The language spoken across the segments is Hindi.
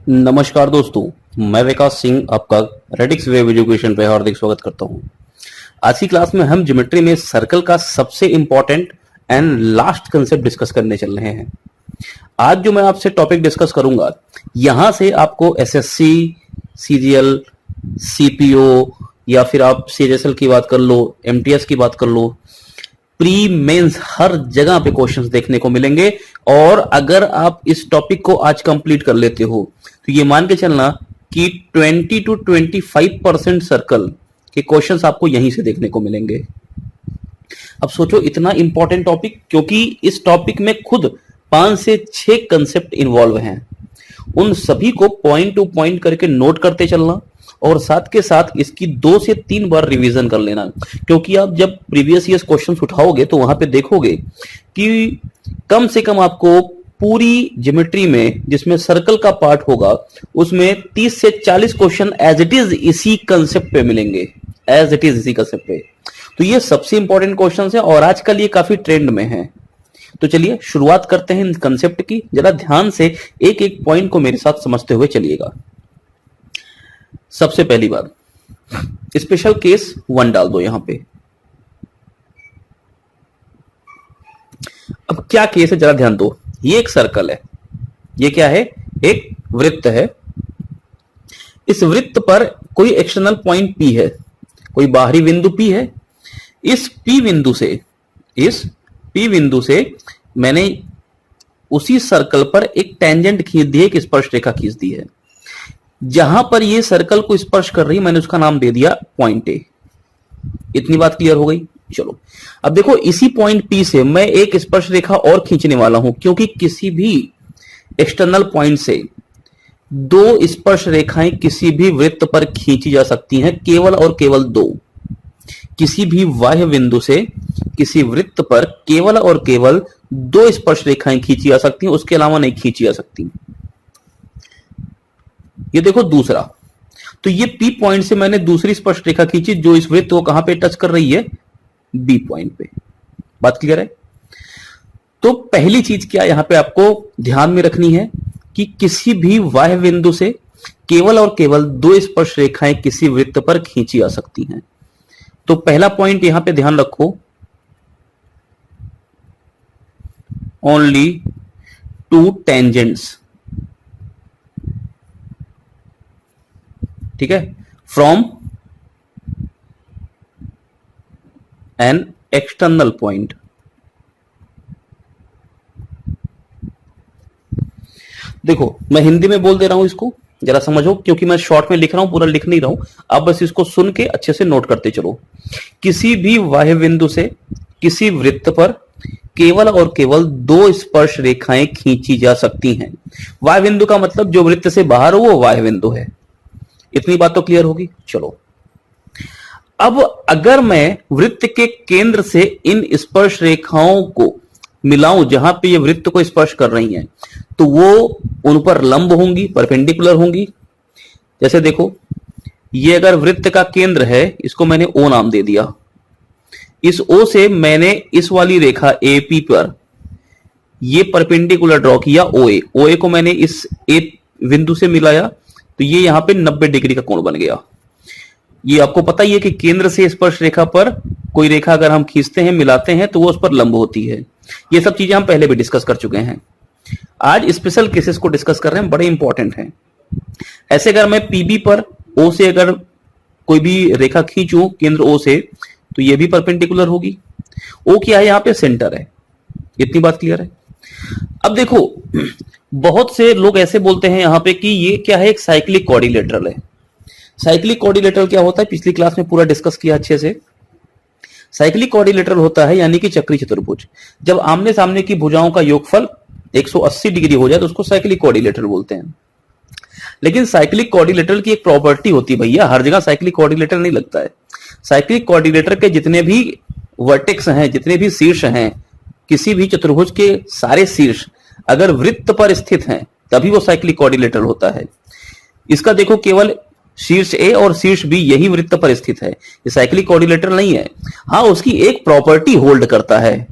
नमस्कार दोस्तों, मैं विकास सिंह आपका रेडिक्स वेब एजुकेशन पे हार्दिक स्वागत करता हूं। आज की क्लास में हम ज्योमेट्री में सर्कल का सबसे important and last concept discuss करने चल रहे हैं। आज जो मैं आपसे टॉपिक डिस्कस करूंगा, यहां से आपको एसएससी, सीजीएल, सीपीओ या फिर आप सीएचएसएल की बात कर लो, एमटीएस की बात कर लो, प्री मेंस हर जगह पे क्वेश्चंस देखने को मिलेंगे। और अगर आप इस टॉपिक को आज कंप्लीट कर लेते हो तो ये मान के चलना कि 20 to 25% सर्कल के क्वेश्चंस आपको यहीं से देखने को मिलेंगे। अब सोचो, इतना इंपॉर्टेंट टॉपिक, क्योंकि इस टॉपिक में खुद 5 से 6 कंसेप्ट इन्वॉल्व हैं। उन सभी को पॉइंट टू पॉइंट करके नोट करते चलना और साथ के साथ इसकी 2 से 3 बार रिवीजन कर लेना, क्योंकि आप जब प्रीवियस ईयर्स क्वेश्चंस उठाओगे तो वहां पे देखोगे कि कम से कम आपको पूरी ज्योमेट्री में जिसमें सर्कल का पार्ट होगा उसमें 30 से 40 क्वेश्चन एज इट इज इसी कंसेप्ट पे मिलेंगे, एज इट इज इसी कंसेप्ट पे। तो ये सबसे इंपॉर्टेंट क्वेश्चंस है और आजकल ये काफी ट्रेंड में है। तो चलिए शुरुआत करते हैं इन कंसेप्ट की। जरा ध्यान से एक एक पॉइंट को मेरे साथ समझते हुए चलिएगा। सबसे पहली बात, स्पेशल केस 1 डाल दो यहां पे। अब क्या केस है, जरा ध्यान दो। ये एक सर्कल है, ये क्या है, एक वृत्त है। इस वृत्त पर कोई एक्सटर्नल पॉइंट P है, कोई बाहरी बिंदु P है। इस P बिंदु से मैंने उसी सर्कल पर एक टेंजेंट खींच दी है, एक स्पर्श रेखा खींच दी है। जहां पर ये सर्कल को स्पर्श कर रही है मैंने उसका नाम दे दिया पॉइंट ए। इतनी बात क्लियर हो गई। चलो अब देखो, इसी पॉइंट P से मैं एक स्पर्श रेखा और खींचने वाला हूं, क्योंकि किसी भी एक्सटर्नल पॉइंट से 2 स्पर्श रेखाएं किसी भी वृत्त पर खींची जा सकती हैं, केवल और केवल 2। किसी भी बाह्य बिंदु से किसी वृत्त पर केवल और केवल 2 स्पर्श रेखाएं खींची जा सकती हैं, उसके अलावा नहीं खींची जा सकती। ये देखो दूसरा, तो ये P पॉइंट से मैंने दूसरी स्पर्श रेखा खींची जो इस वृत्त को कहां पे टच कर रही है, B पॉइंट पे। बात क्लियर है। तो पहली चीज क्या यहां पे आपको ध्यान में रखनी है कि किसी भी बाह्य बिंदु से केवल और केवल 2 स्पर्श रेखाएं किसी वृत्त पर खींची जा सकती हैं। तो पहला पॉइंट यहां पे ध्यान रखो, ओनली 2 टेंजेंट्स, ठीक है, फ्रॉम एन एक्सटर्नल पॉइंट। देखो मैं हिंदी में बोल दे रहा हूं, इसको जरा समझो, क्योंकि मैं शॉर्ट में लिख रहा हूं, पूरा लिख नहीं रहा हूं। आप बस इसको सुन के अच्छे से नोट करते चलो। किसी भी बाह्य बिंदु से किसी वृत्त पर केवल और केवल 2 स्पर्श रेखाएं खींची जा सकती हैं। बाह्य बिंदु का मतलब जो वृत्त से बाहर हो वो बाह्य बिंदु है। इतनी बात तो क्लियर होगी। चलो अब अगर मैं वृत्त के केंद्र से इन स्पर्श रेखाओं को मिलाऊं जहां पे ये वृत्त को स्पर्श कर रही हैं, तो वो उन पर लंब होंगी, परपेंडिकुलर होंगी। जैसे देखो, ये अगर वृत्त का केंद्र है, इसको मैंने O नाम दे दिया। इस O से मैंने इस वाली रेखा AP पर ये परपेंडिकुलर ड्रॉ किया, OA को मैंने इस A बिंदु से मिलाया, तो ये यहां पे 90 डिग्री का कोण बन गया। ये आपको पता ही है कि केंद्र से स्पर्श रेखा पर कोई रेखा अगर हम खींचते हैं, मिलाते हैं, तो वो उस पर लंब होती है। ये सब चीजें हम पहले भी डिस्कस कर चुके हैं। आज स्पेशल केसेस को डिस्कस कर रहे हैं, बड़े इंपॉर्टेंट हैं। ऐसे अगर मैं PB पर O से अगर कोई भी रेखा खींचूं केंद्र O से, तो ये भी परपेंडिकुलर होगी। O क्या है, यहां पे सेंटर है। इतनी बात क्लियर है। अब देखो, बहुत से लोग ऐसे बोलते हैं यहां पे कि ये क्या है, एक साइक्लिक क्वाड्रिलेटरल है। साइक्लिक क्वाड्रिलेटरल क्या होता है, पिछली क्लास में पूरा डिस्कस किया अच्छे से। साइक्लिक क्वाड्रिलेटरल होता है यानी कि चक्री चतुर्भुज। जब आमने सामने की भुजाओं का योगफल 180 डिग्री हो जाए तो उसको साइक्लिक क्वाड्रिलेटरल बोलते हैं। लेकिन साइक्लिक क्वाड्रिलेटरल की एक प्रॉपर्टी होती है भैया, हर जगह साइक्लिक क्वाड्रिलेटरल नहीं लगता है। साइक्लिक क्वाड्रिलेटर के जितने भी वर्टेक्स हैं, जितने भी शीर्ष हैं, किसी भी चतुर्भुज के सारे शीर्ष अगर वृत्त पर स्थित हैं, तभी वो साइक्लिक क्वाड्रिलेटरल होता है। इसका देखो, केवल शीर्ष ए और शीर्ष बी यही वृत्त पर स्थित है, ये साइक्लिक क्वाड्रिलेटरल नहीं है। हाँ, उसकी एक प्रॉपर्टी होल्ड करता है,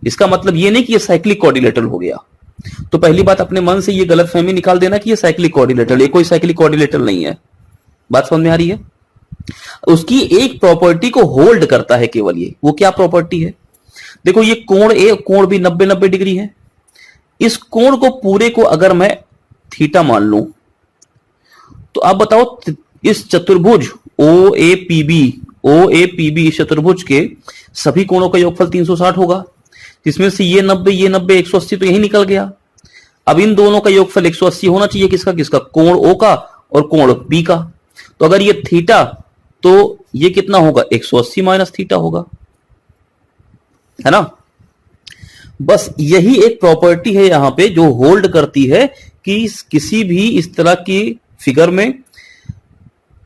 इसका मतलब ये नहीं कि ये साइक्लिक क्वाड्रिलेटरल हो गया। तो पहली बात अपने मन से ये गलतफहमी निकाल देना कि ये साइक्लिक कोऑर्डिनेटर, ये कोई साइक्लिक कोऑर्डिनेटर नहीं है। बात समझ में आ रही है? उसकी एक प्रॉपर्टी को होल्ड करता है केवल ये। वो क्या प्रॉपर्टी है? देखो ये कोण ए, कोण भी 90-90 डिग्री है। इस कोण को पूरे को अगर मैं थीटा मान लूं तो आप बताओ इस चतुर्भुज OAPB इस चतुर्भुज के सभी कोणों का योगफल 360 होगा, जिसमें से ये 90 180 तो यही निकल गया। अब इन दोनों का योगफल 180 होना चाहिए। किसका किसका? कोण O का और कोण P का। तो अगर ये थीटा तो ये कितना होगा? 180 माइनस थीटा होगा, है ना। बस यही एक प्रॉपर्टी है यहां पे जो होल्ड करती है कि किसी भी इस तरह की फिगर में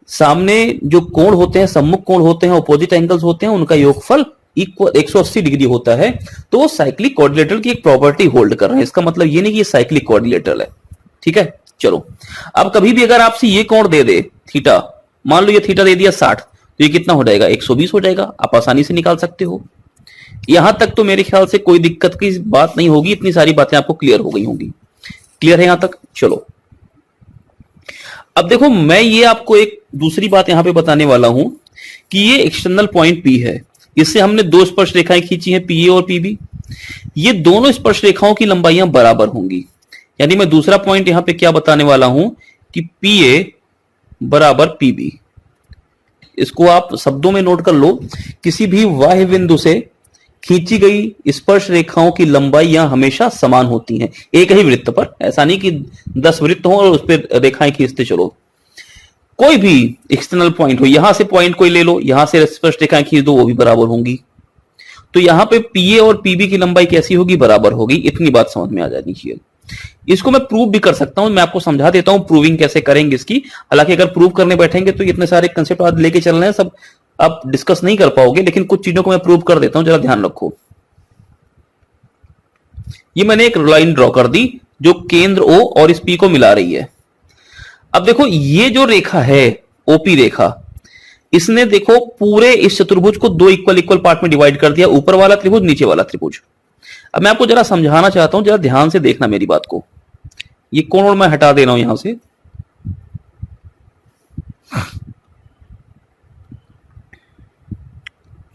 सामने जो कोण होते हैं, सम्मुख कोण होते हैं, अपोजिट एंगल्स होते हैं, उनका योगफल इक्वल 180 डिग्री होता है। तो वो साइक्लिक कोऑर्डिनेटर की एक प्रॉपर्टी होल्ड कर रहे हैं। इसका मतलब ये नहीं कि ये साइक्लिक कोऑर्डिनेटर है। ठीक है, चलो। अब कभी भी अगर आपसे ये कोण दे दे थीटा, मान लो ये थीटा दे दिया 60, तो ये कितना हो जाएगा? 120 हो जाएगा। आप आसानी से निकाल सकते हो। यहां तक तो मेरे ख्याल से कोई दिक्कत की बात नहीं होगी। इतनी सारी बातें आपको क्लियर हो गई होंगी। क्लियर है यहां तक? चलो अब देखो, मैं ये आपको एक दूसरी बात यहां पे बताने वाला हूं कि ये एक्सटर्नल पॉइंट P है। इससे हमने दो स्पर्श रेखाएं खींची हैं, PA और PB। ये दोनों स्पर्श रेखाओं की लंबाइयां बराबर होंगी। यानी मैं दूसरा पॉइंट यहां पे क्या बताने वाला हूं कि PA बराबर PB। इसको आप शब्दों में नोट कर लो। किसी भी बाह्य बिंदु से खींची गई स्पर्श रेखाओं की लंबाइयां हमेशा समान होती हैं एक ही वृत्त पर। ऐसा नहीं कि 10 वृत्त हो और उस पर रेखाएं खींचते चलो। कोई भी एक्सटर्नल पॉइंट हो, यहां से पॉइंट कोई ले लो, यहां से स्पर्श रेखाएं खींच दो, वो भी बराबर होंगी। तो यहां पे PA और PB की लंबाई कैसी होगी? बराबर होगी। इतनी बात समझ में आ जानी चाहिए। इसको मैं प्रूव भी कर सकता हूं। मैं आपको समझा देता हूं प्रूविंग कैसे करेंगे इसकी। हालांकि अगर प्रूव करने बैठेंगे तो इतने सारे कंसेप्ट आज लेके चल रहे हैं, सब आप डिस्कस नहीं कर पाओगे। लेकिन कुछ चीजों को मैं प्रूव कर देता हूं, जरा ध्यान रखो। ये मैंने एक लाइन ड्रॉ कर दी जो केंद्र O और इस P को मिला रही है। अब देखो ये जो रेखा है OP रेखा, इसने देखो पूरे इस चतुर्भुज को दो इक्वल पार्ट में डिवाइड कर दिया, ऊपर वाला त्रिभुज, नीचे वाला त्रिभुज। अब मैं आपको जरा समझाना चाहता हूं, जरा ध्यान से देखना मेरी बात को। ये कोण मैं हटा दे रहा हूं यहां से।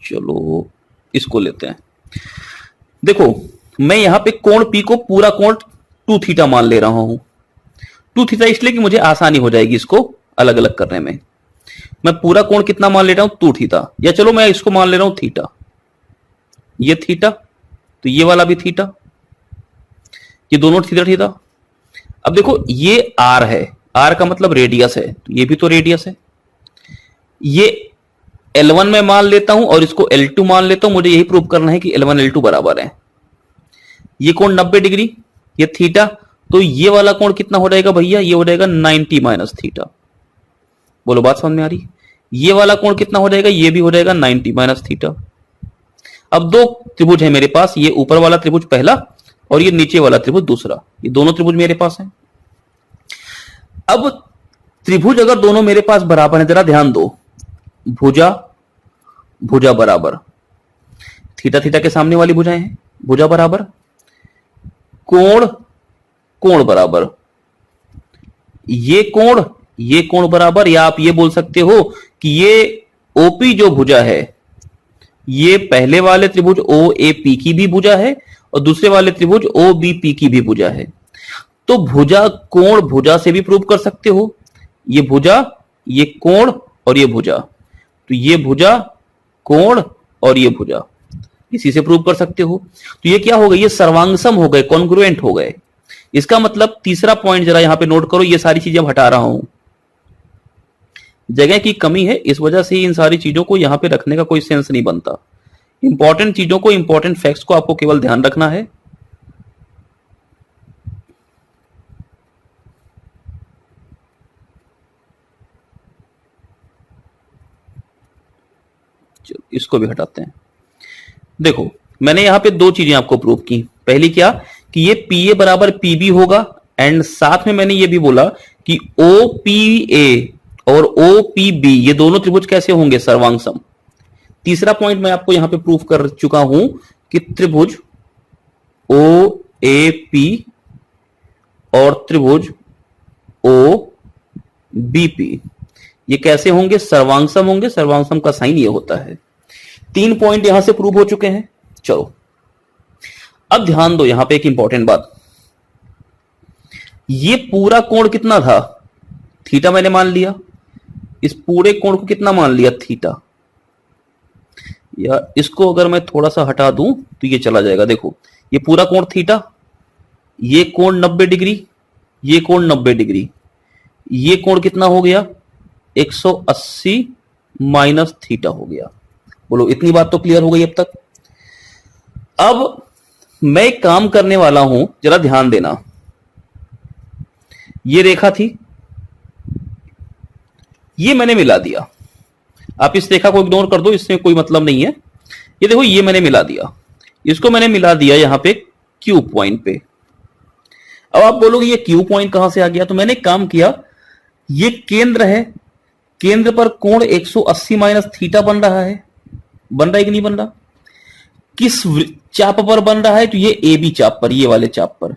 चलो इसको लेते हैं। देखो मैं यहां पे कोण P को पूरा कोण 2 थीटा मान ले रहा हूं। 2 थीटा इसलिए कि मुझे आसानी हो जाएगी इसको अलग अलग करने में। मैं पूरा कोण कितना मान ले रहा हूं? 2 थीटा। या चलो मैं इसको मान ले रहा हूं थीटा। ये थीटा, तो ये वाला भी थीटा, ये दोनों थीटा थीटा। अब देखो ये R है, R का मतलब रेडियस है, तो ये भी तो रेडियस है। ये L1 में मान लेता हूं और इसको L2 मान लेता हूं। मुझे यही प्रूव करना है कि L1 L2 बराबर है। ये कोण 90 डिग्री, ये थीटा, तो ये वाला कोण कितना हो जाएगा भैया? ये हो जाएगा 90 माइनस थीटा। बोलो बात समझ में आ रही? ये वाला कोण कितना हो जाएगा? ये भी हो जाएगा 90 माइनस थीटा। अब दो त्रिभुज है मेरे पास, ये ऊपर वाला त्रिभुज पहला और ये नीचे वाला त्रिभुज दूसरा। ये दोनों त्रिभुज मेरे पास हैं। अब त्रिभुज अगर दोनों मेरे पास बराबर है, जरा ध्यान दो, भुजा भुजा बराबर, थीटा थीटा के सामने वाली भुजाएं हैं, भुजा बराबर, कोण कोण बराबर, ये कोण बराबर। या आप ये बोल सकते हो कि ये OP जो भुजा है, ये पहले वाले त्रिभुज OAP की भी भुजा है और दूसरे वाले त्रिभुज OBP की भी भुजा है। तो भुजा कोण भुजा से भी प्रूव कर सकते हो। ये भुजा, ये कोण और ये भुजा, तो ये भुजा, कोण और ये भुजा, इसी से प्रूव कर सकते हो। तो ये क्या हो गए? ये सर्वांगसम हो गए, कॉन्ग्रुएंट हो गए। इसका मतलब तीसरा पॉइंट जरा यहां पे नोट करो। ये सारी चीजें हटा रहा हूं, जगह की कमी है, इस वजह से इन सारी चीजों को यहां पे रखने का कोई सेंस नहीं बनता। इंपॉर्टेंट चीजों को, इंपॉर्टेंट फैक्ट्स को आपको केवल ध्यान रखना है। चलो इसको भी हटाते हैं। देखो मैंने यहां पे दो चीजें आपको प्रूव की। पहली क्या कि ये PA बराबर PB होगा, एंड साथ में मैंने ये भी बोला कि OPA और OPB ये दोनों त्रिभुज कैसे होंगे? सर्वांगसम। तीसरा पॉइंट मैं आपको यहां पे प्रूफ कर चुका हूं कि त्रिभुज OAP और त्रिभुज ओ बीपी, ये कैसे होंगे? सर्वांगसम होंगे। सर्वांगसम का साइन ये होता है। 3 पॉइंट यहां से प्रूव हो चुके हैं। चलो अब ध्यान दो, यहां पे एक इंपॉर्टेंट बात, ये पूरा कोण कितना था? थीटा मैंने मान लिया। इस पूरे कोण को कितना मान लिया? थीटा। या इसको अगर मैं थोड़ा सा हटा दूं तो ये चला जाएगा। देखो ये पूरा कोण थीटा, ये कोण 90 डिग्री, ये कोण 90 डिग्री, ये कोण कितना हो गया? 180 माइनस थीटा हो गया। बोलो इतनी बात तो क्लियर हो गई अब तक। अब मैं एक काम करने वाला हूं, जरा ध्यान देना। ये रेखा थी, ये मैंने मिला दिया। आप इस रेखा को इग्नोर कर दो, इसमें कोई मतलब नहीं है। ये देखो ये मैंने मिला दिया, इसको मैंने मिला दिया यहां पे क्यू पॉइंट पे। अब आप बोलोगे ये क्यू पॉइंट कहां से आ गया? तो मैंने काम किया, ये केंद्र है, केंद्र पर कोण 180 माइनस थीटा बन रहा है। बन रहा है कि नहीं बन रहा? किस चाप पर बन रहा है? तो ये ए बी चाप पर, ये वाले चाप पर,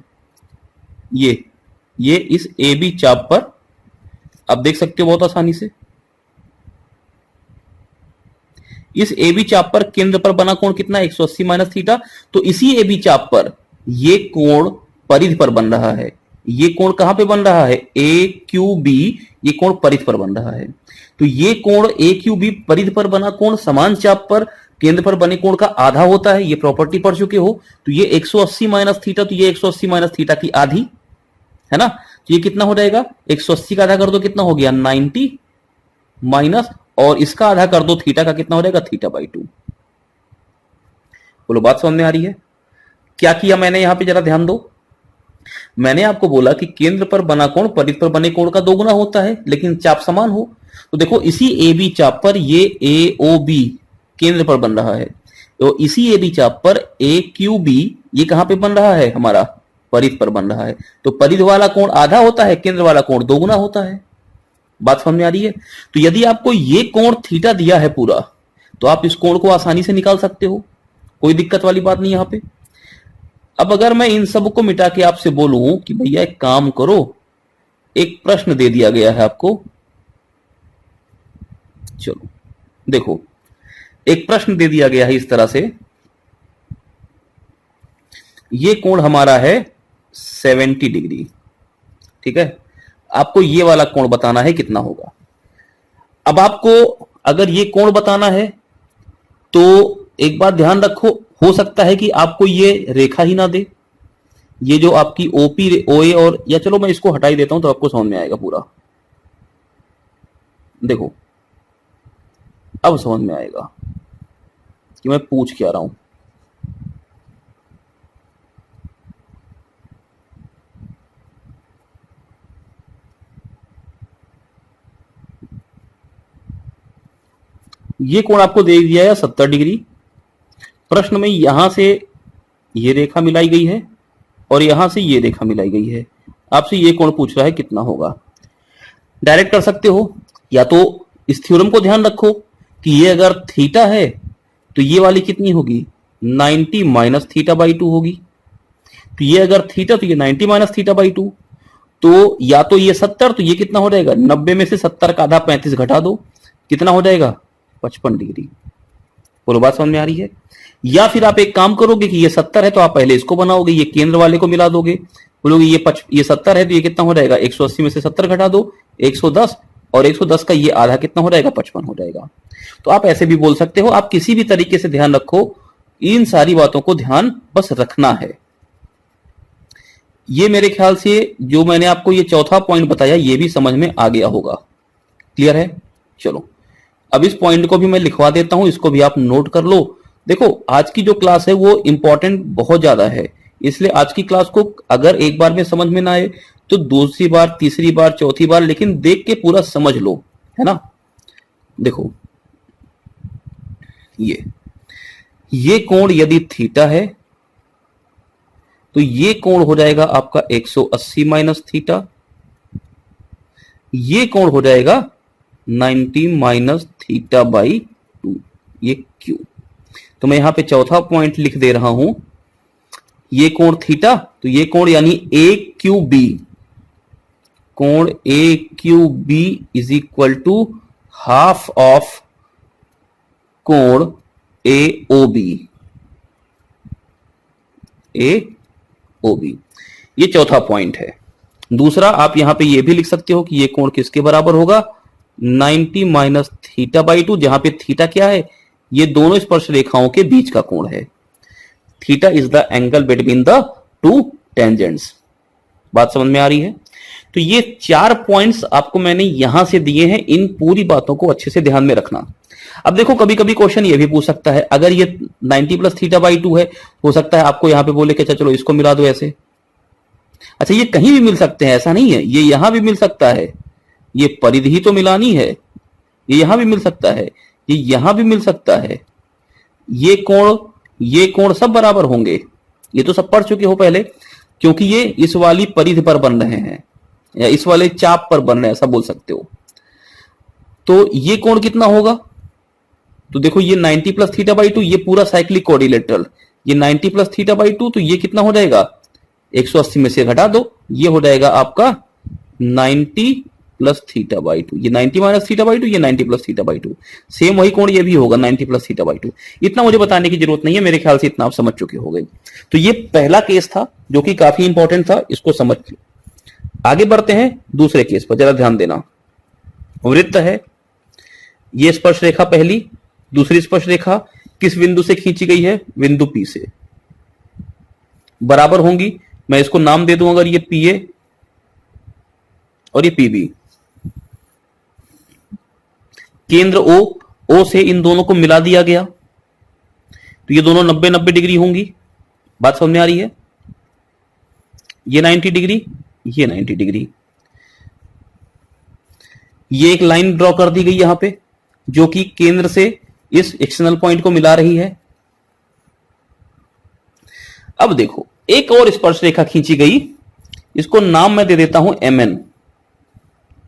ये इस ए बी चाप पर आप देख सकते हो बहुत आसानी से। इस ए बी चाप पर केंद्र पर बना कोण कितना? 180 माइनस थीटा। तो इसी ए बी चाप पर ये कोण परिधि पर बन रहा है। ये कोण कहां पे बन रहा है? ए क्यू बी, ये कोण परिधि पर बन रहा है। तो ये कोण ए क्यू बी परिधि पर बना कोण समान चाप पर केंद्र पर बने कोण का आधा होता है। ये प्रॉपर्टी पढ़ चुके हो। तो ये 180 माइनस थीटा, तो ये 180 माइनस थीटा की आधी है ना। तो ये कितना हो जाएगा? 180 का आधा कर दो, कितना हो गया? 90 माइनस, और इसका आधा कर दो थीटा का, कितना हो जाएगा? Theta by 2। बोलो बात समझ में आ रही है? क्या किया मैंने यहां पे, जरा ध्यान दो। मैंने आपको बोला कि केंद्र पर बना कोण परिधि पर बने कोण का दोगुना होता है, लेकिन चाप समान हो। तो देखो इसी ए बी चाप पर ये ए ओ बी केंद्र पर बन रहा है, तो इसी ए बी चाप पर ए क्यू बी ये कहां पे बन रहा है? हमारा परिधि पर बन रहा है। तो परिधि वाला कोण आधा होता है, केंद्र वाला कोण दोगुना होता है। बात समझ में आ रही है? तो यदि आपको ये कोण थीटा दिया है पूरा, तो आप इस कोण को आसानी से निकाल सकते हो, कोई दिक्कत वाली बात नहीं यहां पे। अब अगर मैं इन सब को मिटा के आपसे बोलूं कि भैया एक काम करो, एक प्रश्न दे दिया गया है आपको, चलो देखो एक प्रश्न दे दिया गया है इस तरह से, ये कोण हमारा है 70 डिग्री, ठीक है। आपको ये वाला कोण बताना है कितना होगा। अब आपको अगर ये कोण बताना है तो एक बात ध्यान रखो, हो सकता है कि आपको ये रेखा ही ना दे, ये जो आपकी ओपी ओए, और या चलो मैं इसको हटा ही देता हूं तो आपको समझ में आएगा पूरा। देखो अब समझ में आएगा कि मैं पूछ क्या रहा हूं। ये कोण आपको दे दिया है 70 डिग्री। प्रश्न में यहां से ये रेखा मिलाई गई है और यहां से ये रेखा मिलाई गई है। आपसे ये कोण पूछ रहा है कितना होगा। डायरेक्ट कर सकते हो, या तो इस थ्योरम को ध्यान रखो कि ये अगर थीटा है तो ये वाली कितनी होगी? 90 माइनस थीटा बाई 2 होगी। तो ये अगर थीटा तो ये 90 माइनस थीटा बाई 2। तो या तो ये 70, तो ये कितना हो जाएगा? 90 में से 70 का आधा 35 घटा दो, कितना हो जाएगा? 55 डिग्री। बोलो बात समझ में आ रही है? या फिर आप एक काम करोगे कि ये 70 है तो आप पहले इसको बनाओगे, ये केंद्र वाले को मिला दोगे, बोलोगे ये 70 है तो ये कितना हो जाएगा? 180 में से 70 घटा दो, 110, और 110 का ये आधा कितना हो जाएगा? 55 हो जाएगा। तो आप ऐसे भी बोल सकते हो, आप किसी भी तरीके से ध्यान रखो, इन सारी बातों को ध्यान बस रखना है। ये मेरे ख्याल से जो मैंने आपको ये चौथा पॉइंट बताया ये भी समझ में आ गया होगा। क्लियर है? चलो अब इस पॉइंट को भी मैं लिखवा देता हूं, इसको भी आप नोट कर लो। देखो आज की जो क्लास है वो इंपॉर्टेंट बहुत ज्यादा है, इसलिए आज की क्लास को अगर एक बार में समझ में ना आए तो दूसरी बार, तीसरी बार, चौथी बार, लेकिन देख के पूरा समझ लो, है ना। देखो ये कोण यदि थीटा है तो ये कोण हो जाएगा आपका 180 माइनस थीटा, ये कोण हो जाएगा 90 माइनस थीटा बाई 2, ये क्यू। तो मैं यहां पे चौथा पॉइंट लिख दे रहा हूं, ये कोण थीटा, तो ये कोण यानी ए क्यू बी, कोण A Q B is equal to half of कोण A O B, A O B. ये चौथा पॉइंट है। दूसरा आप यहां पे ये भी लिख सकते हो कि ये कोण किसके बराबर होगा, 90 माइनस थीटा बाई 2, जहां पे थीटा क्या है, ये दोनों स्पर्श रेखाओं के बीच का कोण है। Theta is the angle between the two tangents. बात समझ में आ रही है? तो ये 4 पॉइंट्स आपको मैंने यहां से दिए हैं, इन पूरी बातों को अच्छे से ध्यान में रखना। अब देखो कभी कभी क्वेश्चन ये भी पूछ सकता है, अगर ये 90 प्लस थीटा बाई 2 है, हो सकता है आपको यहां पे बोले कि अच्छा चलो इसको मिला दो ऐसे। अच्छा ये कहीं भी मिल सकते हैं, ऐसा नहीं है, ये यहां भी मिल सकता है, ये परिधि ही तो मिलानी है, ये यहां भी मिल सकता है, ये यहां भी मिल सकता है, ये कोण सब बराबर होंगे। ये तो सब पढ़ चुके हो पहले, क्योंकि ये इस वाली परिधि पर बन रहे हैं या इस वाले चाप पर बन रहे हैं, ऐसा बोल सकते हो। तो ये कोण कितना होगा, तो देखो ये 90 प्लस थीटा बाई 2, ये पूरा साइक्लिक कोऑर्डिनेटरल, ये 90 प्लस थीटा बाई 2, तो ये कितना हो जाएगा, 180 में से घटा दो, ये हो जाएगा आपका 90 प्लस थीटा बाई 2, ये 90 माइनस थीटा बाई 2, ये 90 प्लस थीटा बाई 2। सेम वही कोण ये भी होगा 90 प्लस थीटा बाई 2। इतना मुझे बताने की जरूरत नहीं है, मेरे ख्याल से इतना आप समझ चुके हो गए। तो ये पहला केस था जो कि काफी इंपॉर्टेंट था, इसको समझ लो। आगे बढ़ते हैं दूसरे केस पर, जरा ध्यान देना। वृत्त है, ये स्पर्श रेखा पहली, दूसरी स्पर्श रेखा किस बिंदु से खींची गई है, बिंदु P से, बराबर होंगी। मैं इसको नाम दे दूं, अगर ये PA और ये PB। केंद्र O से इन दोनों को मिला दिया गया, तो ये दोनों 90-90 डिग्री होंगी। बात समझ में आ रही है? ये 90 डिग्री, ये 90 डिग्री। ये एक लाइन ड्रॉ कर दी गई यहां पे, जो कि केंद्र से इस एक्सटर्नल पॉइंट को मिला रही है। अब देखो एक और स्पर्श रेखा खींची गई, इसको नाम मैं दे देता हूं MN,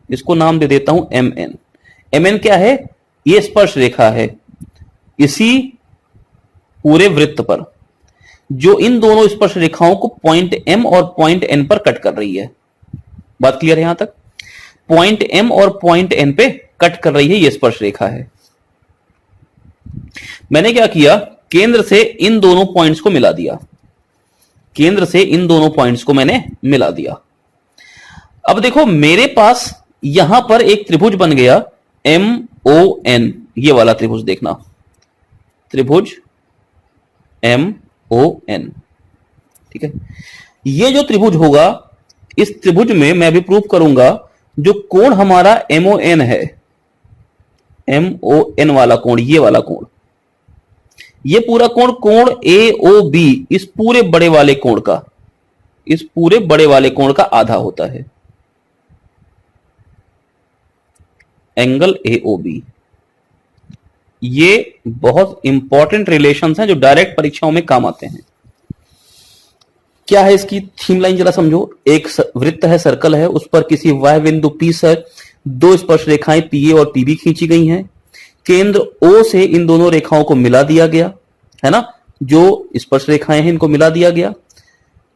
इसको नाम दे देता हूं MN। MN क्या है, ये स्पर्श रेखा है इसी पूरे वृत्त पर, जो इन दोनों स्पर्श रेखाओं को पॉइंट M और पॉइंट N पर कट कर रही है। बात क्लियर है यहां तक? पॉइंट M और पॉइंट N पे कट कर रही है, ये स्पर्श रेखा है। मैंने क्या किया, केंद्र से इन दोनों पॉइंट्स को मिला दिया, केंद्र से इन दोनों पॉइंट्स को मैंने मिला दिया। अब देखो मेरे पास यहां पर एक त्रिभुज बन गया MON, ये वाला त्रिभुज देखना, त्रिभुज MON, ठीक है। ये जो त्रिभुज होगा, इस त्रिभुज में मैं भी प्रूव करूंगा जो कोण हमारा MON है, MON वाला कोण, ये वाला कोण, ये पूरा कोण AOB, इस पूरे बड़े वाले कोण का, इस पूरे बड़े वाले कोण का आधा होता है, एंगल AOB। ये बहुत इंपॉर्टेंट रिलेशंस हैं जो डायरेक्ट परीक्षाओं में काम आते हैं। क्या है इसकी थीम लाइन, जरा समझो। एक वृत्त है, सर्कल है, उस पर किसी वाह्य बिंदु P से दो स्पर्श रेखाएं PA और PB खींची गई हैं। केंद्र O से इन दोनों रेखाओं को मिला दिया गया है ना, जो स्पर्श रेखाएं हैं इनको मिला दिया गया,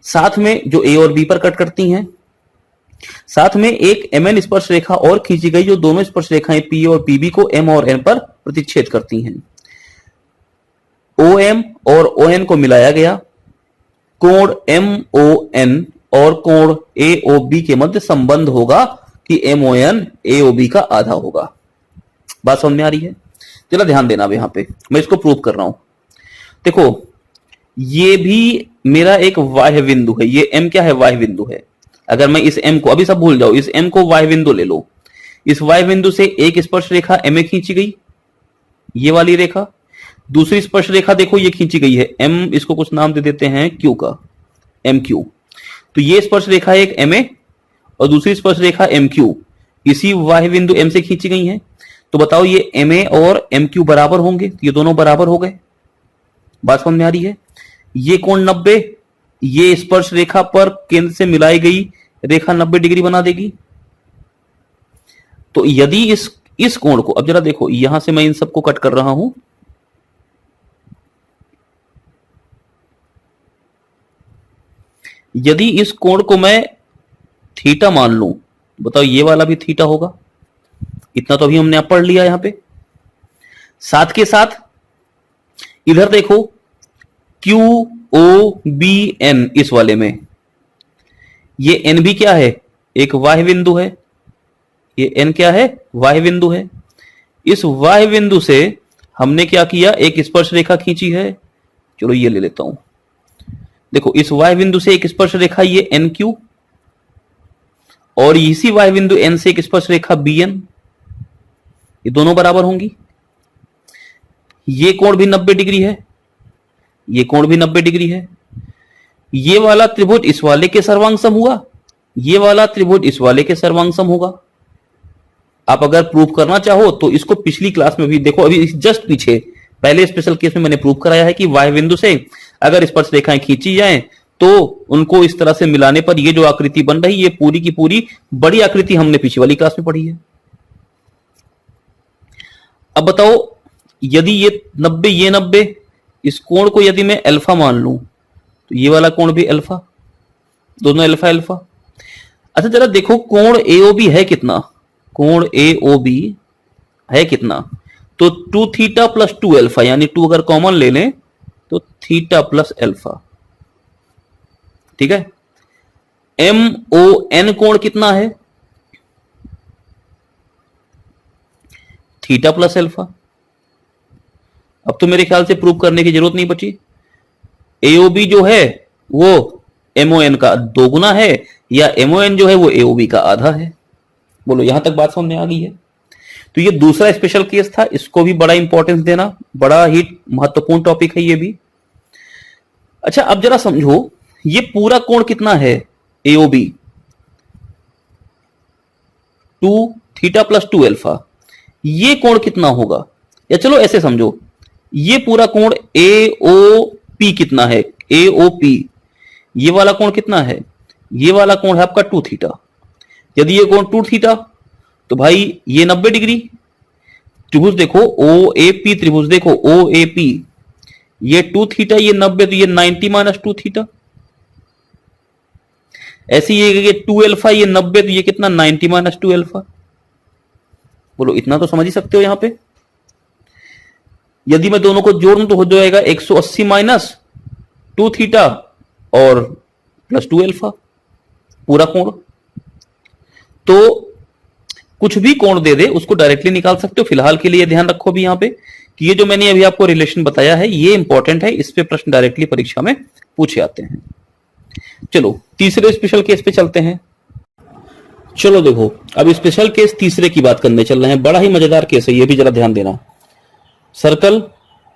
साथ में जो A और B पर कट करती हैं। साथ में एक MN स्पर्श रेखा और खींची गई, जो दोनों स्पर्श रेखाएं PA और PB को M और N पर प्रतिच्छेद करती हैं। OM और ON को मिलाया गया, कोण MON और कोण AOB के मध्य संबंध होगा कि MON AOB का आधा होगा। बात समझ में आ रही है? जरा ध्यान देना अब यहां पे, मैं इसको प्रूव कर रहा हूं। देखो ये भी मेरा एक वाह्य बिंदु है, ये M क्या है, वाह्य बिंदु है। अगर मैं इस M को, अभी सब भूल जाओ, इस M को वाह्य बिंदु ले लो। इस वाह्य बिंदु से एक स्पर्श रेखा MA खींची गई, ये वाली रेखा। दूसरी स्पर्श रेखा देखो ये खींची गई है M, इसको कुछ नाम दे देते हैं Q का, MQ। तो ये स्पर्श रेखा एक MA और दूसरी स्पर्श रेखा MQ, इसी वाह्य बिंदु M से खींची गई है। तो बताओ ये MA और MQ बराबर होंगे, ये दोनों बराबर हो गए। बात समझ में आ रही है? ये कोण 90, ये स्पर्श रेखा पर केंद्र से मिलाई गई रेखा 90 डिग्री बना देगी। तो यदि इस कोण को, अब जरा देखो, यहां से मैं इन सबको कट कर रहा हूं, यदि इस कोण को मैं थीटा मान लूं, बताओ ये वाला भी थीटा होगा। इतना तो अभी हमने पढ़ लिया यहां पे। साथ के साथ इधर देखो क्यू ओ बी एन, इस वाले में ये एन भी क्या है, एक वाह्य बिंदु है। ये एन क्या है, वाह्य बिंदु है। इस वाह्य बिंदु से हमने क्या किया, एक स्पर्श रेखा खींची है। चलो ये ले लेता हूं। देखो इस वाह्य बिंदु से एक स्पर्श रेखा ये एन क्यू, और इसी वाह्य बिंदु एन से एक स्पर्श रेखा बी एन, ये दोनों बराबर होंगी। ये कोण भी 90 डिग्री है, ये कोण भी 90 डिग्री है। ये वाला त्रिभुज इस वाले के सर्वांग सम हुआ, ये वाला त्रिभुज इस वाले के सर्वांग सम होगा। आप अगर प्रूफ करना चाहो तो इसको पिछली क्लास में भी देखो, अभी जस्ट पीछे पहले स्पेशल केस में मैंने प्रूफ कराया है कि वाह्य बिंदु से अगर स्पर्श रेखाएं खींची जाएं तो उनको इस तरह से मिलाने पर ये जो आकृति बन रही, ये पूरी की पूरी बड़ी आकृति हमने पिछली वाली क्लास में पढ़ी है। अब बताओ यदि ये 90 ये 90, इस कोण को यदि मैं अल्फा मान लूं तो ये वाला कोण भी अल्फा, दोनों अल्फा अल्फा। अच्छा जरा देखो कोण एओबी है कितना, कोण एओबी है कितना, तो 2 थीटा प्लस 2 अल्फा, यानी 2 अगर कॉमन ले लें तो थीटा प्लस अल्फा, ठीक है। एम ओ एन कोण कितना है, थीटा प्लस अल्फा। अब तो मेरे ख्याल से प्रूव करने की जरूरत नहीं बची। एओबी जो है वो एमओएन का 2 गुना है, या एमओएन जो है वो एओबी का आधा है। बोलो यहां तक बात समझ में आ गई है। तो ये दूसरा स्पेशल केस था, इसको भी बड़ा इंपॉर्टेंस देना, बड़ा ही महत्वपूर्ण टॉपिक है ये भी। अच्छा अब जरा समझो ये पूरा कोण कितना है एओबी, 2 थीटा प्लस 2 अल्फा। ये कोण कितना होगा, या चलो ऐसे समझो ये पूरा कोण एओपी कितना है, एओपी ये वाला कोण कितना है, ये वाला कोण है आपका 2 थीटा। यदि ये कोण 2 थीटा तो भाई ये 90 डिग्री। त्रिभुज देखो ओ ए पी, त्रिभुज देखो ओ ए पी, ये 2 थीटा ये 90, तो ये 90 माइनस 2 थीटा। ऐसे ये 2 अल्फा ये 90, तो ये कितना 90 माइनस 2 अल्फा। बोलो इतना तो समझ ही सकते हो यहां पे। यदि मैं दोनों को जोड़ दूं तो हो जाएगा 180 माइनस 2 थीटा और प्लस 2 अल्फा, पूरा कोण। तो कुछ भी कोण दे दे उसको डायरेक्टली निकाल सकते हो। फिलहाल के लिए ध्यान रखो भी यहां पे कि ये जो मैंने अभी आपको रिलेशन बताया है ये इंपॉर्टेंट है, इस पे प्रश्न डायरेक्टली परीक्षा में पूछे आते हैं। चलो तीसरे स्पेशल केस पे चलते हैं। चलो देखो अब स्पेशल केस तीसरे की बात करने चल रहे हैं। बड़ा ही मजेदार केस है ये भी, जरा ध्यान देना। सर्कल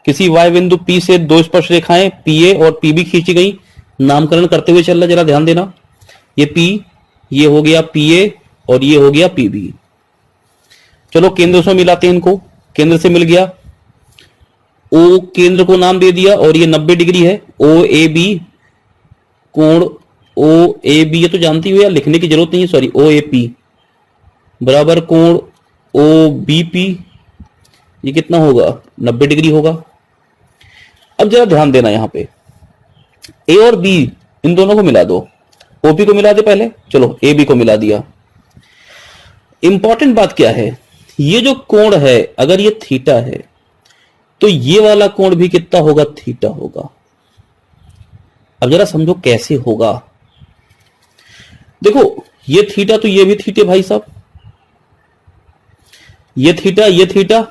किसी वाय बिंदु P से 2 स्पर्श रेखाएं PA और PB खींची गई, नामकरण करते हुए चल रहा है, जरा ध्यान देना। ये P, ये हो गया PA और ये हो गया PB। चलो केंद्र से मिलाते हैं इनको। केंद्र से मिल गया, O केंद्र को नाम दे दिया और ये 90 डिग्री है। OAB कोण OAB, ये तो जानती हो यार, लिखने की जरूरत नहीं है, सॉरी OAP बराबर कोण OBP, ये कितना होगा 90 डिग्री होगा। अब जरा ध्यान देना यहां पे A और B इन दोनों को मिला दो, OP को मिला दे पहले, चलो AB को मिला दिया। इंपॉर्टेंट बात क्या है, ये जो कोण है अगर ये थीटा है तो ये वाला कोण भी कितना होगा, थीटा होगा। अब जरा समझो कैसे होगा। देखो ये थीटा तो ये भी थीटे भाई साहब, ये थीटा ये थीटा,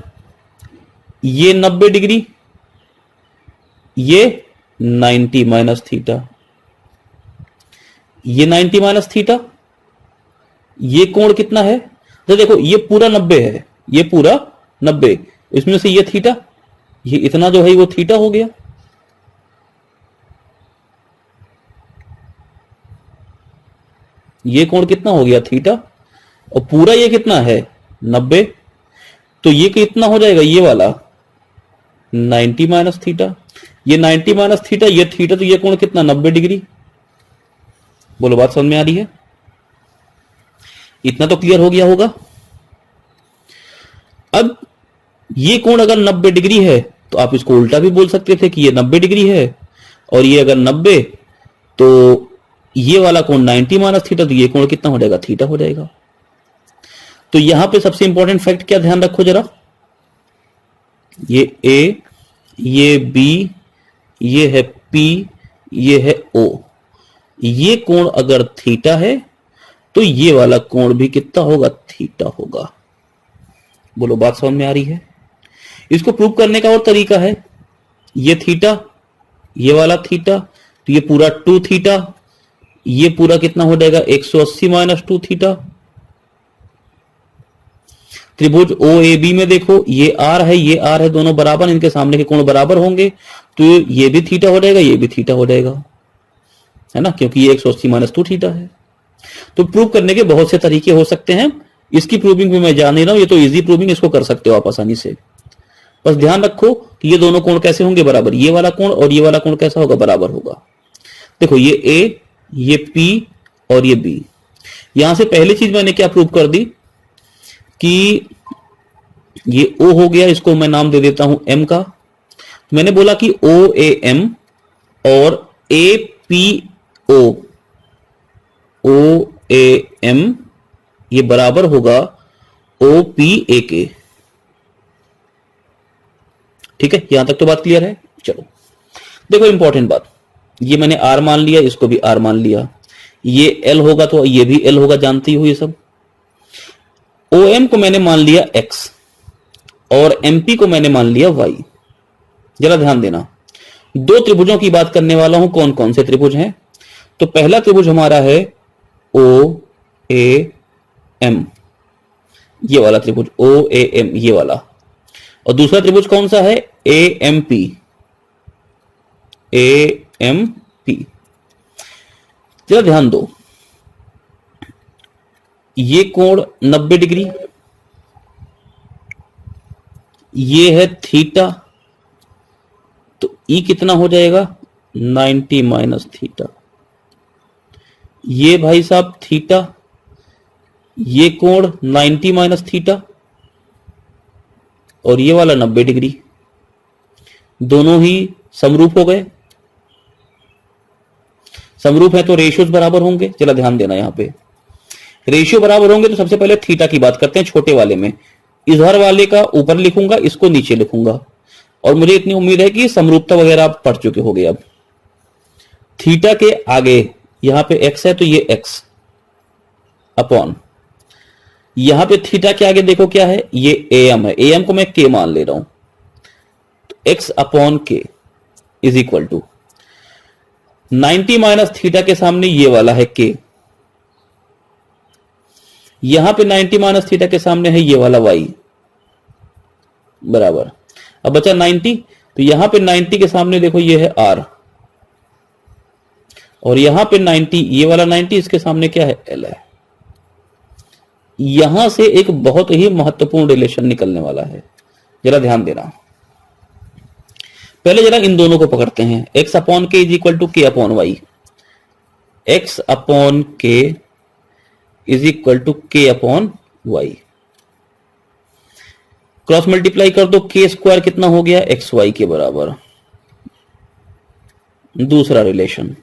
ये 90 डिग्री, ये 90 माइनस थीटा, ये 90 माइनस थीटा। ये कोण कितना है, तो देखो ये पूरा 90 है, ये पूरा 90, इसमें से ये थीटा, ये इतना जो है वो थीटा हो गया। ये कोण कितना हो गया, थीटा, और पूरा ये कितना है 90, तो ये कितना हो जाएगा, ये वाला 90 माइनस थीटा, ये 90 माइनस थीटा, ये थीटा, तो ये कोण कितना 90 डिग्री। बोलो बात समझ में आ रही है, इतना तो क्लियर हो गया होगा। अब ये कोण अगर 90 डिग्री है तो आप इसको उल्टा भी बोल सकते थे कि ये 90 डिग्री है, और ये अगर 90 तो ये वाला कोण 90 माइनस थीटा, तो ये कोण कितना हो जाएगा, थीटा हो जाएगा। तो यहां पे सबसे इंपॉर्टेंट फैक्ट क्या ध्यान रखो जरा, ये ए, ये बी, ये है पी, ये है ओ, ये कोण अगर थीटा है तो ये वाला कोण भी कितना होगा, थीटा होगा। बोलो बात समझ में आ रही है? इसको प्रूव करने का और तरीका है, ये थीटा, ये वाला थीटा, तो ये पूरा 2 थीटा, ये पूरा कितना हो जाएगा 180 माइनस 2 थीटा। त्रिभुज ओ ए बी में देखो, ये आर है, ये आर है, दोनों बराबर, इनके सामने के कोण बराबर होंगे, तो ये भी थीटा हो जाएगा, ये भी थीटा हो जाएगा, है ना, क्योंकि ये 180 माइनस 2 थीटा है। तो प्रूव करने के बहुत से तरीके हो सकते हैं, इसकी प्रूविंग भी मैं जान नहीं रहा हूं, ये तो इजी प्रूविंग, इसको कर सकते हो आप आसानी से। बस ध्यान रखो कि ये दोनों कोण कैसे होंगे, बराबर, ये वाला कोण और ये वाला कोण कैसा होगा, बराबर होगा। देखो ये ए, ये पी और ये बी, यहां से पहली चीज मैंने क्या प्रूव कर दी कि ये O हो गया, इसको मैं नाम दे देता हूं M का। तो मैंने बोला कि OAM और APO, OAM ये बराबर होगा OPAK। ठीक है, यहां तक तो बात क्लियर है। चलो देखो इंपॉर्टेंट बात, ये मैंने R मान लिया, इसको भी R मान लिया, ये L होगा तो ये भी L होगा, जानती हो ये सब। OM को मैंने मान लिया X और MP को मैंने मान लिया Y। जरा ध्यान देना, दो त्रिभुजों की बात करने वाला हूं, कौन कौन से त्रिभुज हैं। तो पहला त्रिभुज हमारा है OAM, ये वाला त्रिभुज OAM, ये वाला। और दूसरा त्रिभुज कौन सा है, AMP, AMP। जरा ध्यान दो, ये कोण 90 डिग्री, ये है थीटा, तो E कितना हो जाएगा 90 माइनस थीटा। ये भाई साहब थीटा, ये कोण 90 माइनस थीटा और ये वाला 90 डिग्री, दोनों ही समरूप हो गए। समरूप है तो रेशियोज बराबर होंगे। चला ध्यान देना, यहां पे रेशियो बराबर होंगे तो सबसे पहले थीटा की बात करते हैं, छोटे वाले में। इधर वाले का ऊपर लिखूंगा, इसको नीचे लिखूंगा, और मुझे इतनी उम्मीद है कि समरूपता वगैरह आप पढ़ चुके होंगे। अब थीटा के आगे यहां पे x है तो ये x अपॉन, यहां पे थीटा के आगे देखो क्या है, ये am है, am को मैं k मान ले रहा हूं, तो x upon k is equal to 90 minus theta के सामने ये वाला है k, यहां पे 90 माइनस थीटा के सामने है ये वाला y बराबर। अब बचा 90, तो यहां पे 90 के सामने देखो ये है r, और यहां पे 90, ये वाला 90, इसके सामने क्या है, l है। यहां से एक बहुत ही महत्वपूर्ण रिलेशन निकलने वाला है, जरा ध्यान देना। पहले जरा इन दोनों को पकड़ते हैं, x upon K is equal to के upon Y, x upon K is equal to के अपॉन वाई। क्रॉस मल्टीप्लाई कर दो, के स्क्वायर कितना हो गया, एक्स वाई के बराबर। दूसरा रिलेशन,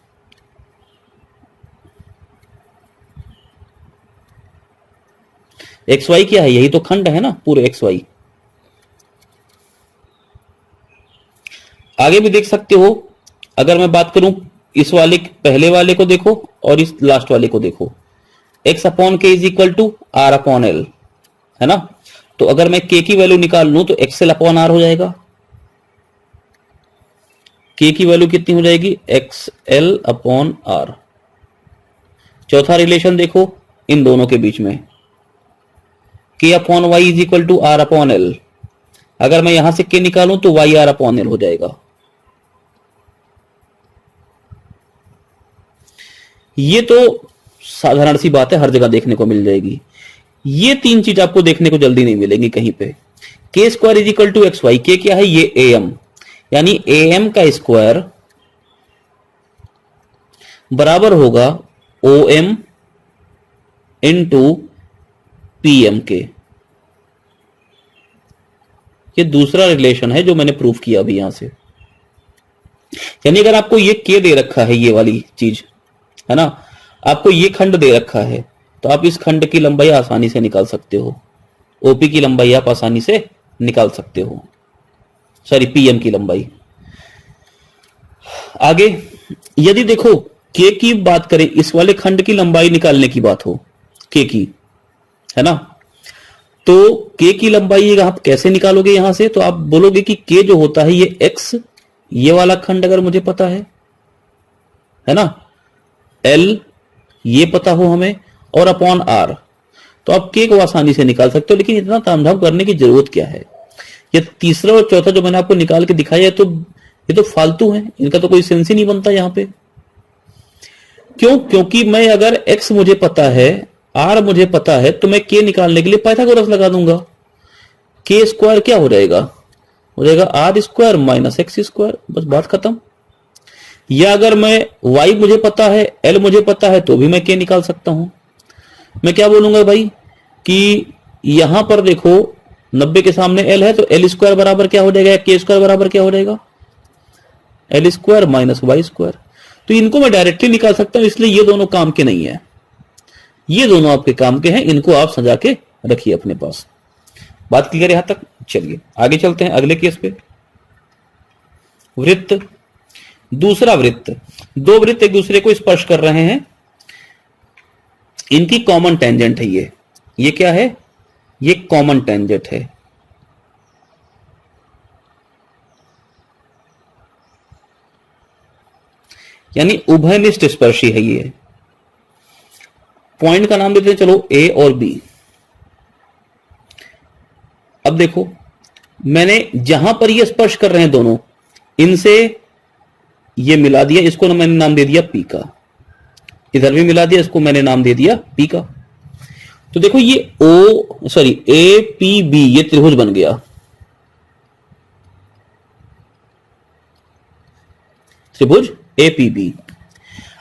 एक्स वाई क्या है, यही तो खंड है ना पूरे एक्स वाई। आगे भी देख सकते हो, अगर मैं बात करूं इस वाले पहले वाले को देखो और इस लास्ट वाले को देखो, x upon K is equal to R upon L, है ना। तो अगर मैं k की वैल्यू निकाल लूं तो एक्सएल अपॉन आर हो जाएगा। k की वैल्यू कितनी हो जाएगी, एक्सएल अपॉन आर। चौथा रिलेशन देखो इन दोनों के बीच में, k upon Y is equal to R upon L. अगर मैं यहां से k निकालूं तो वाई आर अपॉन एल हो जाएगा। ये तो साधारण सी बात है, हर जगह देखने को मिल जाएगी। ये तीन चीज आपको देखने को जल्दी नहीं मिलेंगी कहीं पे। K square is equal to X Y, K क्या है, ये एम, यानी एम का स्क्वायर बराबर होगा O M into P M के। ये दूसरा रिलेशन है जो मैंने प्रूफ किया अभी यहां से। यानी अगर आपको ये के दे रखा है, ये वाली चीज है ना। आपको ये खंड दे रखा है तो आप इस खंड की लंबाई आसानी से निकाल सकते हो, ओपी की लंबाई आप आसानी से निकाल सकते हो, सॉरी पीएम की लंबाई। आगे यदि देखो के की बात करें, इस वाले खंड की लंबाई निकालने की बात हो के की, है ना, तो के की लंबाई आप कैसे निकालोगे यहां से, तो आप बोलोगे कि के जो होता है ये एक्स, ये वाला खंड अगर मुझे पता है ना, एल ये पता हो हमें, और अपॉन आर, तो आप के को आसानी से निकाल सकते हो। लेकिन इतना तामझाम करने की जरूरत क्या है, ये तीसरा और चौथा जो मैंने आपको निकाल के दिखाया है, तो ये तो फालतू है, इनका तो कोई सेंस ही नहीं बनता यहां पे। क्यों? क्योंकि मैं अगर x मुझे पता है, r मुझे पता है, तो मैं k निकालने के लिए पाइथागोरस लगा दूंगा। k स्क्वायर क्या हो जाएगा, हो जाएगा R square minus X square, बस बात खत्म। या अगर मैं y मुझे पता है, l मुझे पता है, तो भी मैं k निकाल सकता हूं। मैं क्या बोलूंगा भाई कि यहां पर देखो 90 के सामने l है, तो l स्क्वायर बराबर क्या हो जाएगा, k स्क्वायर बराबर क्या हो जाएगा, L square minus Y square. तो इनको मैं डायरेक्टली निकाल सकता हूं, इसलिए ये दोनों काम के नहीं है, ये दोनों आपके काम के हैं, इनको आप सजा के रखिए अपने पास। बात क्लियर यहां तक? चलिए आगे चलते हैं अगले केस पे। वृत्त, दूसरा वृत्त, दो वृत्त एक दूसरे को स्पर्श कर रहे हैं, इनकी कॉमन टेंजेंट है ये क्या है, ये कॉमन टेंजेंट है। यानी उभयनिष्ठ स्पर्शी है ये। पॉइंट का नाम देते हैं चलो ए और बी। अब देखो मैंने जहां पर ये स्पर्श कर रहे हैं दोनों, इनसे ये मिला दिया, इसको मैंने नाम दे दिया पी का, इधर भी मिला दिया, इसको मैंने नाम दे दिया पी का। तो देखो ये ए पी बी ये त्रिभुज बन गया, त्रिभुज एपीबी।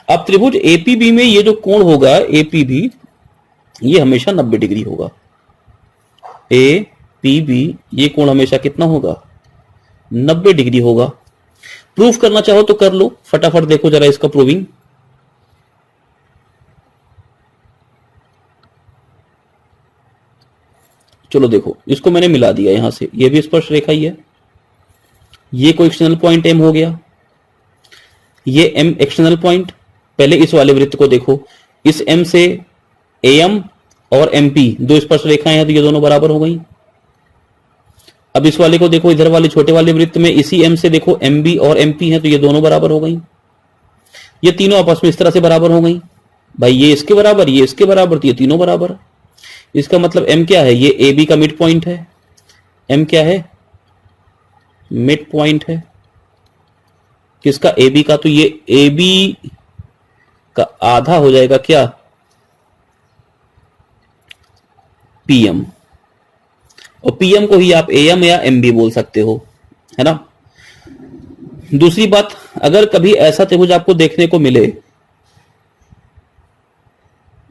अब त्रिभुज एपीबी में ये जो कोण होगा एपीबी, ये हमेशा 90 डिग्री होगा। एपीबी ये कोण हमेशा कितना होगा, 90 डिग्री होगा। प्रूफ करना चाहो तो कर लो, फटाफट देखो जरा इसका प्रूविंग। चलो देखो, इसको मैंने मिला दिया यहां से, ये भी स्पर्श रेखा ही है, ये कोई एक्सटर्नल पॉइंट एम हो गया, ये एम एक्सटर्नल पॉइंट। पहले इस वाले वृत्त को देखो, इस एम से एम और एमपी दो स्पर्श रेखाएं हैं, तो ये दोनों बराबर हो गई। अब इस वाले को देखो, इधर वाले छोटे वाले वृत्त में इसी एम से देखो एम बी और एमपी हैं, तो ये दोनों बराबर हो गई। ये तीनों आपस में इस तरह से बराबर हो गई भाई, ये इसके बराबर, ये इसके बराबर, तो ये तीनों बराबर। इसका मतलब एम क्या है, ये ए बी का मिड पॉइंट है। एम क्या है, मिड पॉइंट है किसका, ए बी का। तो ये ए बी का आधा हो जाएगा क्या, पीएम। और पीएम को ही आप एएम या एमबी बोल सकते हो, है ना। दूसरी बात, अगर कभी ऐसा त्रिभुज आपको देखने को मिले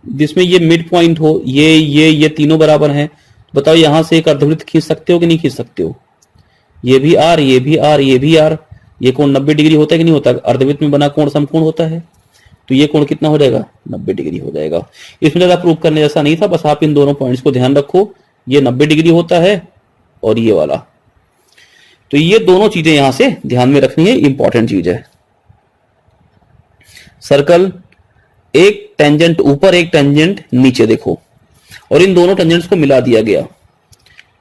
जिसमें ये मिड पॉइंट हो, ये तीनों बराबर हैं, बताओ यहां से एक अर्धवृत्त खींच सकते हो कि नहीं खींच सकते हो। ये भी आर, ये भी आर, ये भी आर, ये कोण 90 डिग्री होता है कि नहीं होता, अर्धवृत्त में बना कोण समकोण होता है, तो ये कोण कितना हो जाएगा, 90 डिग्री हो जाएगा। इसमें ज्यादा प्रूव करने जैसा नहीं था, बस आप इन दोनों पॉइंट्स को ध्यान रखो, ये 90 डिग्री होता है और ये वाला, तो ये दोनों चीजें यहां से ध्यान में रखनी है, इंपॉर्टेंट चीज है। सर्कल, एक टेंजेंट ऊपर एक टेंजेंट नीचे देखो, और इन दोनों टेंजेंट्स को मिला दिया गया।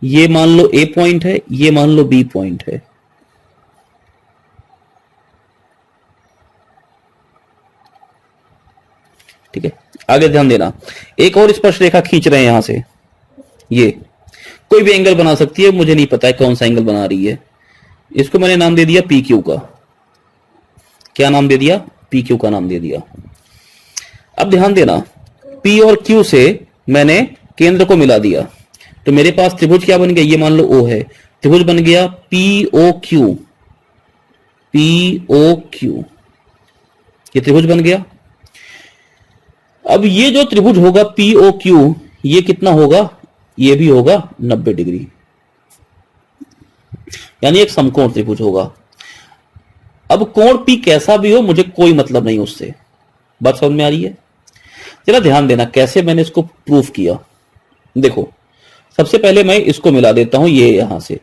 ये मान लो ए पॉइंट है, ये मान लो बी पॉइंट है। ठीक है, आगे ध्यान देना, एक और स्पर्श रेखा खींच रहे हैं यहां से, ये कोई भी एंगल बना सकती है, मुझे नहीं पता है कौन सा एंगल बना रही है। इसको मैंने नाम दे दिया पी क्यू का। क्या नाम दे दिया, पी क्यू का नाम दे दिया। अब ध्यान देना, पी और क्यू से मैंने केंद्र को मिला दिया, तो मेरे पास त्रिभुज क्या बन गया, ये मान लो ओ है, त्रिभुज बन गया P O Q, P O Q, ये त्रिभुज बन गया। अब ये जो त्रिभुज होगा पी ओ क्यू, ये कितना होगा, ये भी होगा 90 डिग्री, यानी एक समकोण त्रिभुज होगा। अब कोण पी कैसा भी हो मुझे कोई मतलब नहीं उससे, बात समझ में आ रही है? जरा ध्यान देना कैसे मैंने इसको प्रूफ किया। देखो सबसे पहले मैं इसको मिला देता हूं, ये यहां से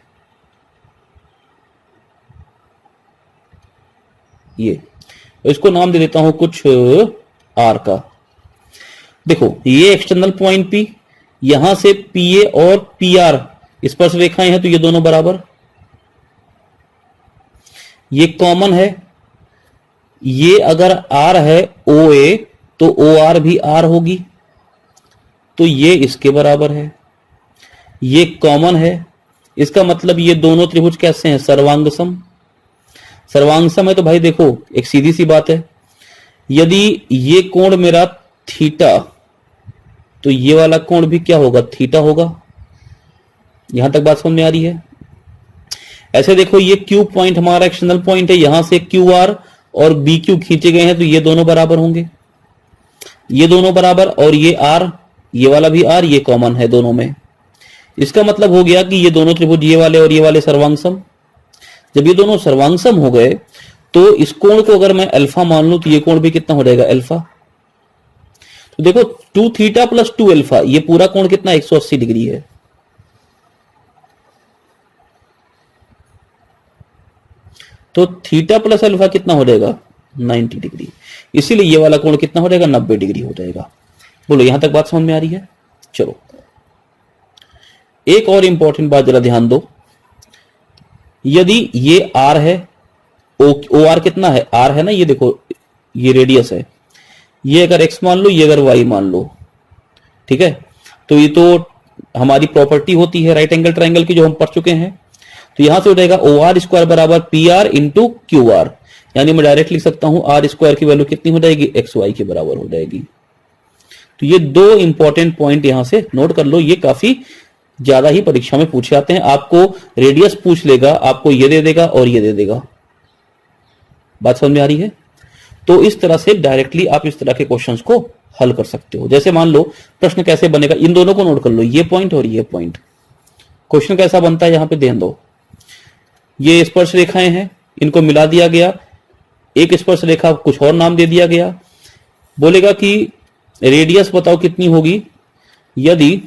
ये, इसको नाम दे देता हूं कुछ आर का। देखो ये एक्सटर्नल पॉइंट पी, यहां से पी ए और पी आर स्पर्श रेखाएं हैं, तो ये दोनों बराबर, ये कॉमन है। ये अगर आर है ओ ए तो ओ आर भी आर होगी, तो ये इसके बराबर है। ये कॉमन है, इसका मतलब ये दोनों त्रिभुज कैसे हैं? सर्वांगसम। सर्वांगसम है तो भाई देखो एक सीधी सी बात है, यदि ये कोण मेरा थीटा, तो ये वाला कोण भी क्या होगा? थीटा होगा। यहां तक बात समझ में आ रही है? ऐसे देखो ये क्यू पॉइंट हमारा एक्सटर्नल पॉइंट है, यहां से क्यू आर और बी क्यू खींचे गए हैं, तो ये दोनों बराबर होंगे, ये दोनों बराबर, और ये आर, ये वाला भी आर, ये कॉमन है दोनों में। इसका मतलब हो गया कि ये दोनों त्रिभुज, ये वाले और ये वाले सर्वांगसम। जब ये दोनों सर्वांगसम हो गए तो इस कोण को अगर मैं अल्फा मान लूं तो ये कोण भी कितना हो जाएगा? अल्फा। तो देखो 2 थीटा प्लस 2 अल्फा, ये पूरा कोण कितना? 180 डिग्री है। तो थीटा प्लस अल्फा कितना हो जाएगा? 90 डिग्री। इसीलिए ये वाला कोण कितना हो जाएगा? 90 डिग्री हो जाएगा। बोलो यहां तक बात समझ में आ रही है? चलो एक और इंपॉर्टेंट बात जरा ध्यान दो, यदि ये आर है, ओ आर कितना है? आर है ना, ये देखो ये रेडियस है, ये अगर एक्स मान लो, ये अगर वाई मान लो, ठीक है, तो ये तो हमारी प्रॉपर्टी होती है राइट एंगल ट्राइंगल की जो हम पढ़ चुके हैं। तो यहां से हो जाएगा ओ आर स्क्वायर बराबर P R into Q R, यानी मैं डायरेक्ट लिख सकता हूं आर स्क्वायर की वैल्यू कितनी हो जाएगी? एक्स वाई के बराबर हो जाएगी। तो ये दो इंपॉर्टेंट पॉइंट यहां से नोट कर लो, ये काफी ज्यादा ही परीक्षा में पूछे आते हैं। आपको रेडियस पूछ लेगा, आपको ये दे देगा और ये दे देगा। बात समझ में आ रही है? तो इस तरह से डायरेक्टली आप इस तरह के क्वेश्चंस को हल कर सकते हो। जैसे मान लो प्रश्न कैसे बनेगा, इन दोनों को नोट कर लो, ये पॉइंट और ये पॉइंट। क्वेश्चन कैसा बनता है यहां पे ध्यान दो, ये स्पर्श रेखाएं हैं, इनको मिला दिया गया, एक स्पर्श रेखा कुछ और नाम दे दिया गया। बोलेगा कि रेडियस बताओ कितनी होगी, यदि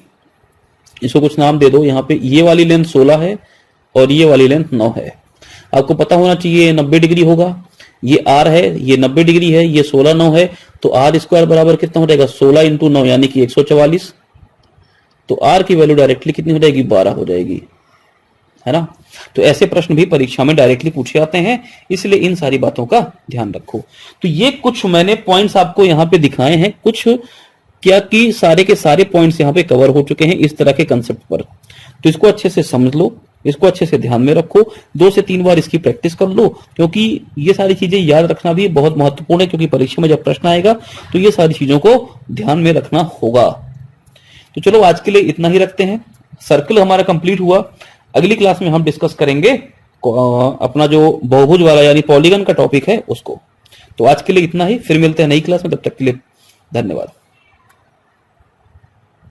इसको कुछ नाम दे दो, यहां पे ये वाली लेंथ 16 है और ये वाली लेंथ 9 है। आपको पता होना चाहिए 90 डिग्री होगा, ये आर है, ये 90 डिग्री है, ये 16 9 है, तो आर स्क्वायर बराबर कितना हो जाएगा? 16 इंटू 9 यानी कि 144। तो आर की वैल्यू डायरेक्टली कितनी हो जाएगी? 12 हो जाएगी, है ना। तो ऐसे प्रश्न भी परीक्षा में डायरेक्टली पूछे जाते हैं, इसलिए इन सारी बातों का ध्यान रखो। तो ये कुछ मैंने पॉइंट्स आपको यहाँ पे दिखाए हैं, कुछ क्या कि सारे के सारे पॉइंट्स यहाँ पे कवर हो चुके हैं इस तरह के कंसेप्ट पर। तो इसको अच्छे से समझ लो, इसको अच्छे से ध्यान में रखो, 2 से 3 बार इसकी प्रैक्टिस कर लो, क्योंकि ये सारी चीजें याद रखना भी बहुत महत्वपूर्ण है, क्योंकि परीक्षा में जब प्रश्न आएगा तो ये सारी चीजों को ध्यान में रखना होगा। तो चलो आज के लिए इतना ही रखते हैं, सर्कल हमारा कंप्लीट हुआ। अगली क्लास में हम डिस्कस करेंगे अपना जो बहुभुज वाला यानी पॉलीगन का टॉपिक है उसको। तो आज के लिए इतना ही, फिर मिलते हैं नई क्लास में, तब तक के लिए धन्यवाद।